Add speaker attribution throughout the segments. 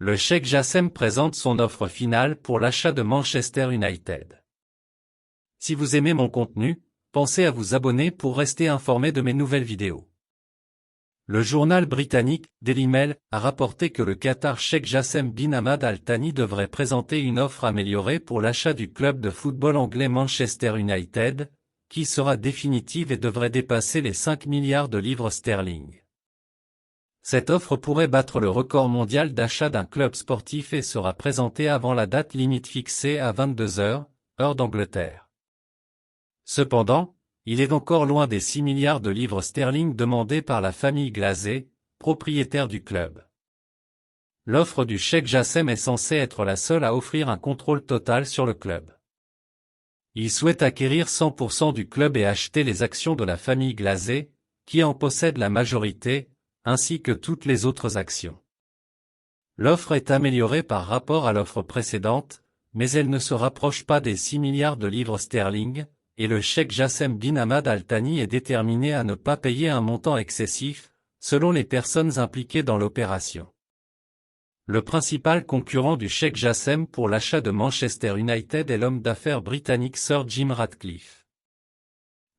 Speaker 1: Le Cheikh Jassem présente son offre finale pour l'achat de Manchester United. Si vous aimez mon contenu, pensez à vous abonner pour rester informé de mes nouvelles vidéos. Le journal britannique Daily Mail a rapporté que le Qatar Cheikh Jassem bin Hamad Al Thani devrait présenter une offre améliorée pour l'achat du club de football anglais Manchester United, qui sera définitive et devrait dépasser les 5 milliards de livres sterling. Cette offre pourrait battre le record mondial d'achat d'un club sportif et sera présentée avant la date limite fixée à 22 h, heure d'Angleterre. Cependant, il est encore loin des 6 milliards de livres sterling demandés par la famille Glazé, propriétaire du club. L'offre du Cheikh Jassem est censée être la seule à offrir un contrôle total sur le club. Il souhaite acquérir 100% du club et acheter les actions de la famille Glazé, qui en possède la majorité, ainsi que toutes les autres actions. L'offre est améliorée par rapport à l'offre précédente, mais elle ne se rapproche pas des 6 milliards de livres sterling, et le Cheikh Jassem bin Hamad Al Thani est déterminé à ne pas payer un montant excessif, selon les personnes impliquées dans l'opération. Le principal concurrent du Cheikh Jassem pour l'achat de Manchester United est l'homme d'affaires britannique Sir Jim Ratcliffe.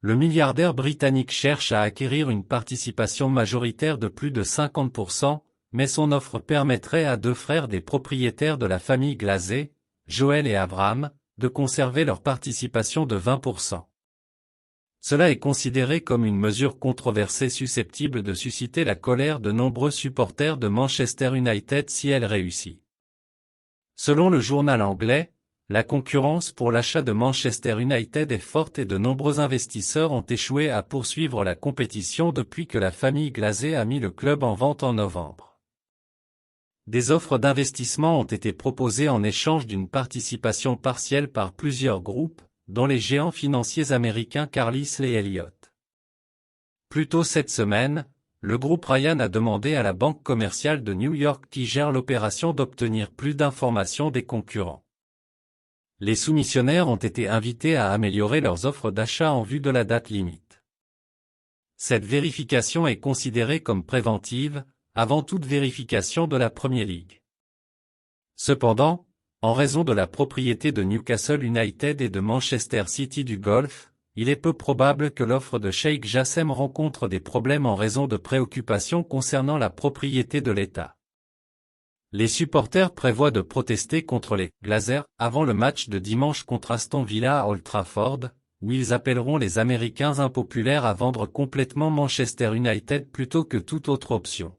Speaker 1: Le milliardaire britannique cherche à acquérir une participation majoritaire de plus de 50%, mais son offre permettrait à deux frères des propriétaires de la famille Glazé, Joel et Abraham, de conserver leur participation de 20%. Cela est considéré comme une mesure controversée susceptible de susciter la colère de nombreux supporters de Manchester United si elle réussit. Selon le journal anglais, la concurrence pour l'achat de Manchester United est forte et de nombreux investisseurs ont échoué à poursuivre la compétition depuis que la famille Glazé a mis le club en vente en novembre. Des offres d'investissement ont été proposées en échange d'une participation partielle par plusieurs groupes, dont les géants financiers américains Carlyle et Elliott. Plus tôt cette semaine, le groupe Ryan a demandé à la banque commerciale de New York qui gère l'opération d'obtenir plus d'informations des concurrents. Les soumissionnaires ont été invités à améliorer leurs offres d'achat en vue de la date limite. Cette vérification est considérée comme préventive, avant toute vérification de la Premier League. Cependant, en raison de la propriété de Newcastle United et de Manchester City du Golfe, il est peu probable que l'offre de Cheikh Jassem rencontre des problèmes en raison de préoccupations concernant la propriété de l'État. Les supporters prévoient de protester contre les Glazers avant le match de dimanche contre Aston Villa à Old Trafford, où ils appelleront les Américains impopulaires à vendre complètement Manchester United plutôt que toute autre option.